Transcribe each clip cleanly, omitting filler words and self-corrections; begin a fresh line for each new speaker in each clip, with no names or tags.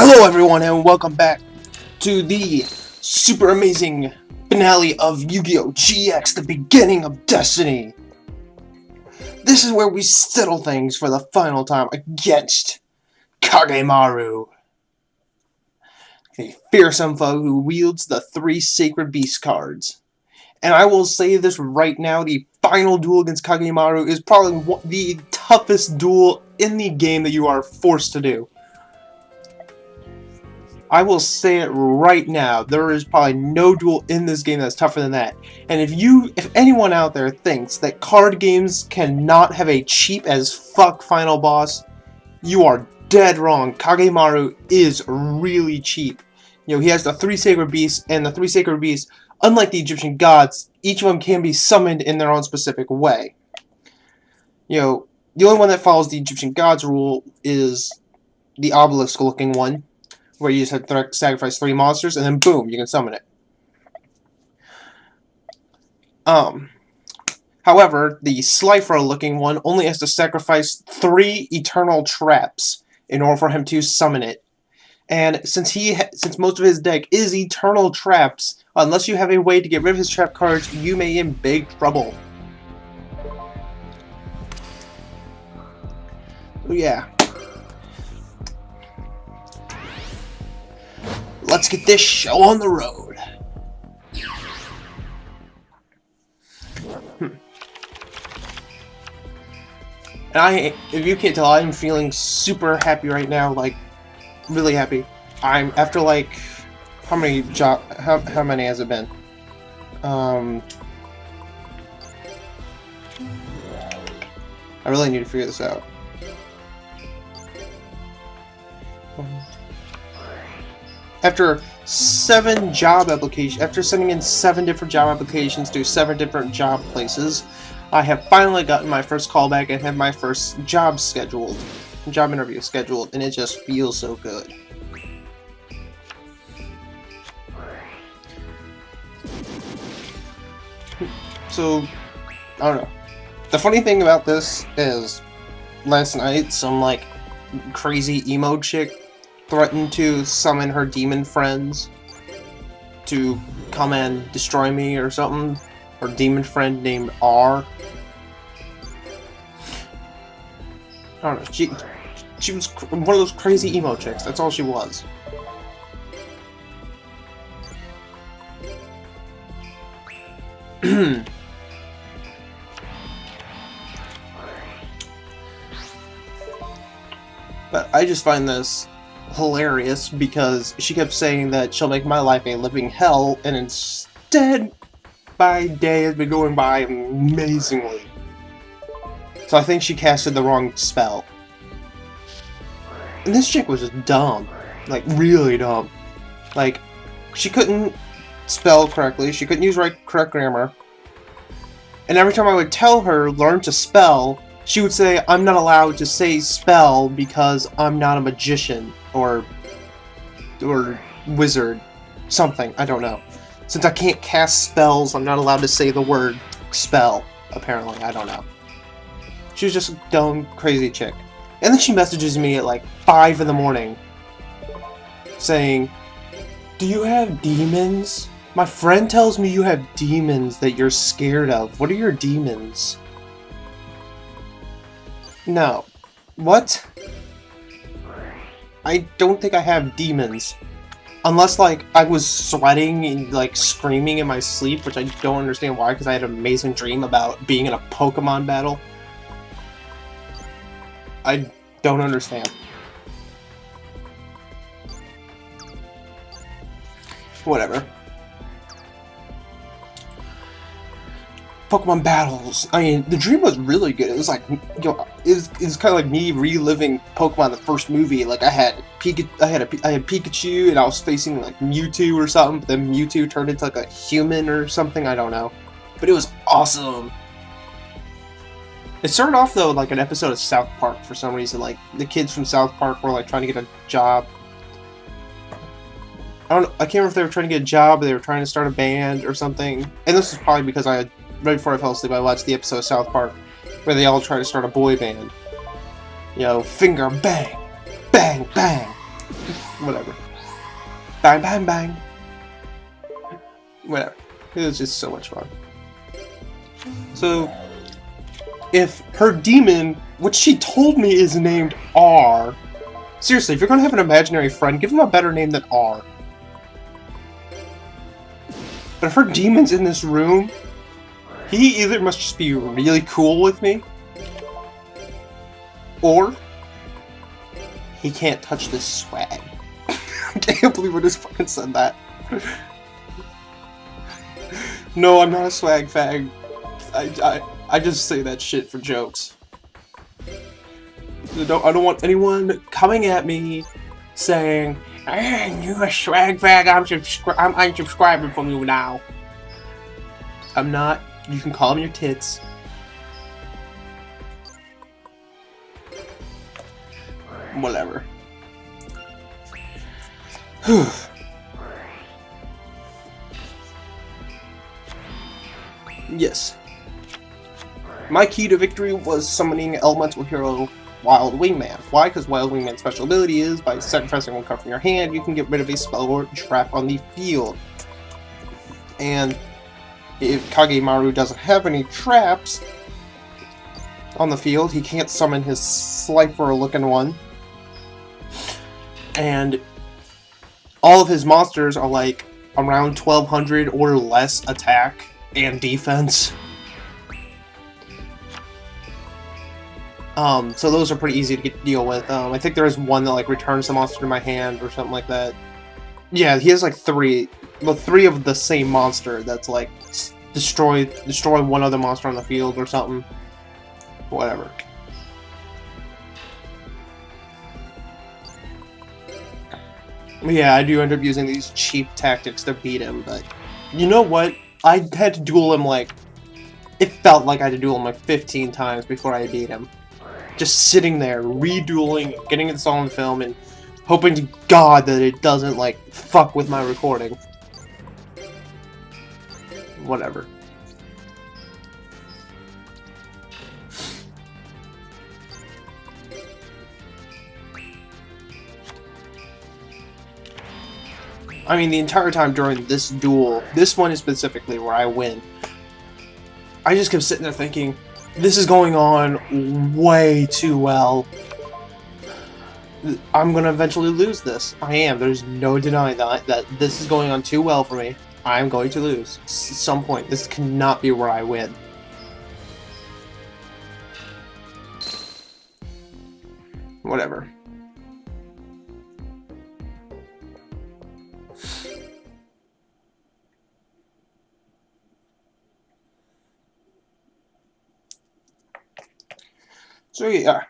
Hello everyone and welcome back to the super amazing finale of Yu-Gi-Oh! GX, the beginning of Destiny. This is where we settle things for the final time against Kagemaru, a fearsome foe who wields the 3 Sacred Beast cards. And I will say this right now, the final duel against Kagemaru is probably the toughest duel in the game that you are forced to do. I will say it right now, there is probably no duel in this game that's tougher than that. And if anyone out there thinks that card games cannot have a cheap as fuck final boss, you are dead wrong. Kagemaru is really cheap. You know, he has the 3 Sacred Beasts, and the 3 Sacred Beasts, unlike the Egyptian gods, each of them can be summoned in their own specific way. You know, the only one that follows the Egyptian gods rule is the obelisk-looking one, where you just have to sacrifice 3 monsters, and then boom, you can summon it. However, the Slifer-looking one only has to sacrifice 3 eternal traps in order for him to summon it. And since most of his deck is eternal traps, unless you have a way to get rid of his trap cards, you may be in big trouble. Yeah. Let's get this show on the road. And if you can't tell, I'm feeling super happy right now, like, really happy. I'm, after like, how many has it been? I really need to figure this out. After 7 job applications, after sending in 7 different job applications to 7 different job places, I have finally gotten my first callback and have my first job interview scheduled, and it just feels so good. So, I don't know. The funny thing about this is, last night, some like crazy emo chick threatened to summon her demon friends to come and destroy me or something. Her demon friend named R. I don't know. She was one of those crazy emo chicks. That's all she was. But I just find this hilarious because she kept saying that she'll make my life a living hell, and instead, my day has been going by amazingly. So I think she casted the wrong spell. And this chick was just dumb. Like, really dumb. Like, she couldn't spell correctly, she couldn't use correct grammar. And every time I would tell her, learn to spell, she would say, I'm not allowed to say spell because I'm not a magician, or wizard, something, I don't know. Since I can't cast spells, I'm not allowed to say the word spell, apparently, I don't know. She was just a dumb, crazy chick. And then she messages me at like 5 in the morning, saying, do you have demons? My friend tells me you have demons that you're scared of. What are your demons? No. What? I don't think I have demons. Unless, like, I was sweating and, like, screaming in my sleep, which I don't understand why, because I had an amazing dream about being in a Pokemon battle. I don't understand. Whatever. Pokemon battles. I mean, the dream was really good. It was like, you know, it was kind of like me reliving Pokemon the first movie. Like I had Pikachu, and I was facing like Mewtwo or something. But then Mewtwo turned into like a human or something. I don't know, but it was awesome. It started off though like an episode of South Park for some reason. Like the kids from South Park were like trying to get a job. I can't remember if they were trying to get a job or they were trying to start a band or something. And this was probably because right before I fell asleep, I watched the episode of South Park where they all try to start a boy band. You know, finger bang, bang, bang, Whatever. Bang, bang, bang. Whatever. It was just so much fun. So, if her demon, which she told me is named R, seriously, if you're gonna have an imaginary friend, give him a better name than R. But if her demon's in this room, he either must just be really cool with me, or he can't touch this swag. I can't believe I just fucking said that. No, I'm not a swag fag. I just say that shit for jokes. I don't want anyone coming at me saying, "Hey, you a swag fag? I'm unsubscribing from you now." I'm not. You can call them your tits. Whatever. Yes. My key to victory was summoning elemental hero Wild Wingman. Why? Because Wild Wingman's special ability is, by sacrificing one card from your hand, you can get rid of a spell or trap on the field. And if Kagemaru doesn't have any traps on the field, he can't summon his Slifer-looking one. And all of his monsters are like around 1200 or less attack and defense. So those are pretty easy to deal with. I think there is one that like returns the monster to my hand or something like that. Yeah, he has like three of the same monster that's like destroy one other monster on the field or something. Whatever. Yeah, I do end up using these cheap tactics to beat him, but you know what? I had to duel him like... It felt like I had to duel him like 15 times before I beat him. Just sitting there, redueling, getting this all on film, and hoping to God that it doesn't, like, fuck with my recording. Whatever. I mean, the entire time during this duel, this one is specifically where I win, I just kept sitting there thinking, this is going on way too well. I'm gonna eventually lose this. I am. There's no denying that this is going on too well for me. I'm going to lose. At some point, this cannot be where I win. Whatever. So yeah.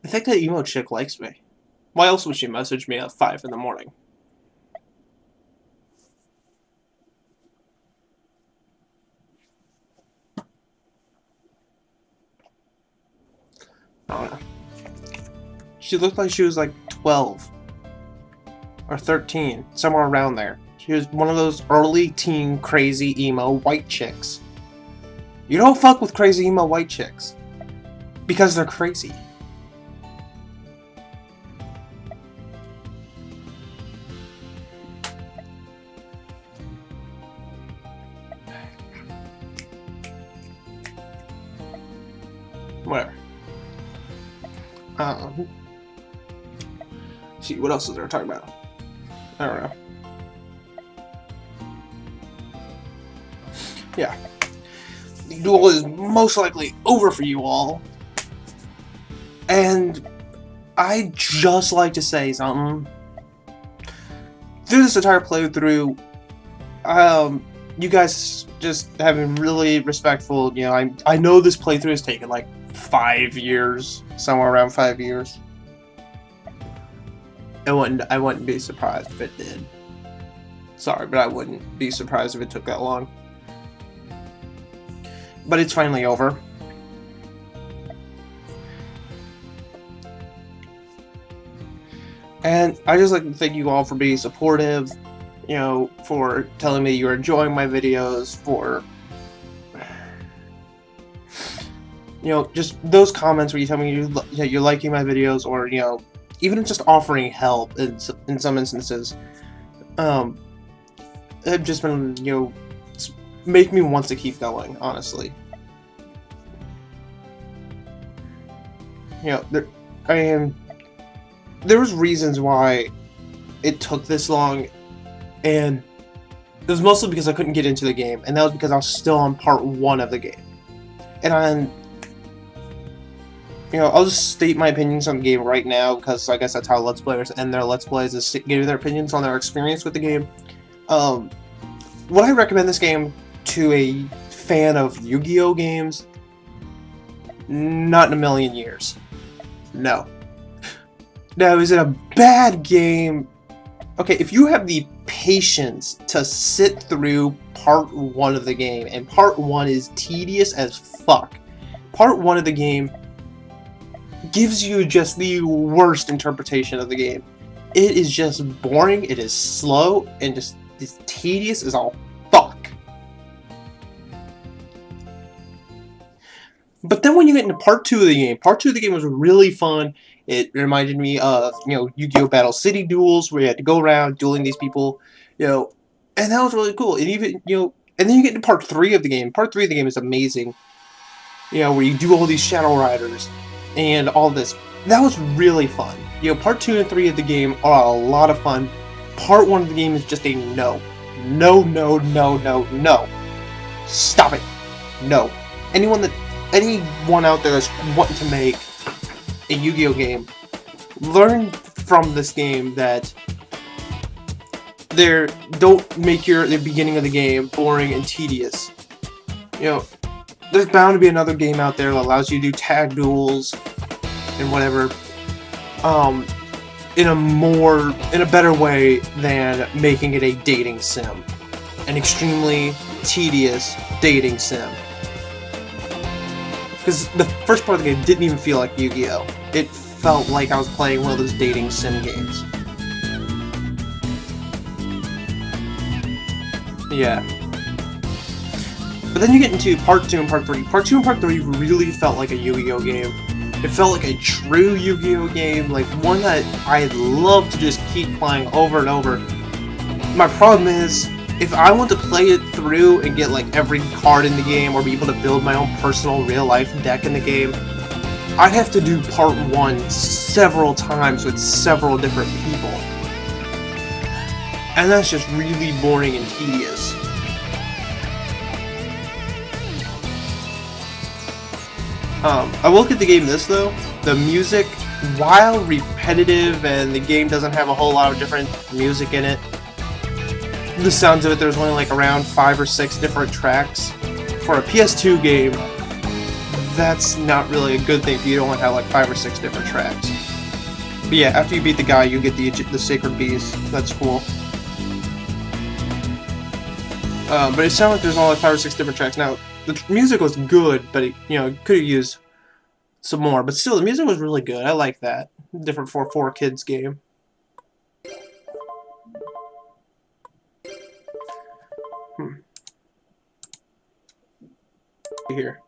I think that emo chick likes me. Why else would she message me at 5 in the morning? I don't know. She looked like she was like 12. Or 13. Somewhere around there. She was one of those early teen crazy emo white chicks. You don't fuck with crazy emo white chicks. Because they're crazy. Whatever. See, what else is there to talk about? I don't know. Yeah. The duel is most likely over for you all. And I'd just like to say something. Through this entire playthrough, you guys just have been really respectful. You know, I know this playthrough has taken like 5 years, somewhere around 5 years. I wouldn't be surprised if it did. Sorry, but I wouldn't be surprised if it took that long. But it's finally over. And I just like to thank you all for being supportive, you know, for telling me you're enjoying my videos, for You know, just those comments where you tell me you're liking my videos, or, you know, even just offering help in some instances, have just been, you know, make me want to keep going, honestly. You know, there was reasons why it took this long, and it was mostly because I couldn't get into the game, and that was because I was still on part 1 of the game. And you know, I'll just state my opinions on the game right now, because I guess that's how Let's Players end their Let's Plays, is giving their opinions on their experience with the game. Would I recommend this game to a fan of Yu-Gi-Oh games? Not in a million years. No. Now, is it a bad game? Okay, if you have the patience to sit through part 1 of the game, and part 1 is tedious as fuck. Part 1 of the game gives you just the worst interpretation of the game. It is just boring, it is slow, and just it's tedious as all fuck. But then when you get into part 2 of the game, part 2 of the game was really fun. It reminded me of, you know, Yu-Gi-Oh! Battle City duels, where you had to go around dueling these people, you know, and that was really cool. And even, you know, and then you get into part 3 of the game. Part 3 of the game is amazing, you know, where you do all these Shadow Riders and all this. That was really fun. You know, part 2 and 3 of the game are a lot of fun. Part 1 of the game is just a no. No, no, no, no, no. Stop it. No. Anyone out there that's wanting to make a Yu-Gi-Oh game, learn from this game that don't make the beginning of the game boring and tedious. You know, there's bound to be another game out there that allows you to do tag duels and whatever, in a better way than making it a dating sim. An extremely tedious dating sim. Because the first part of the game didn't even feel like Yu-Gi-Oh! It felt like I was playing one of those dating sim games. Yeah. But then you get into part 2 and part 3. Part 2 and part 3 really felt like a Yu-Gi-Oh! Game. It felt like a true Yu-Gi-Oh! Game, like one that I'd love to just keep playing over and over. My problem is, if I want to play it through and get like every card in the game, or be able to build my own personal real-life deck in the game, I'd have to do part 1 several times with several different people. And that's just really boring and tedious. I will give the game this though. The music, while repetitive and the game doesn't have a whole lot of different music in it, the sounds of it, there's only like around 5 or 6 different tracks. For a PS2 game, that's not really a good thing if you don't have like 5 or 6 different tracks. But yeah, after you beat the guy, you get the Sacred Beast. That's cool. But it sounds like there's only like 5 or 6 different tracks. Now, the music was good, but it, you know, could have used some more. But still, the music was really good. I like that. Different for a 4 kids game. Here.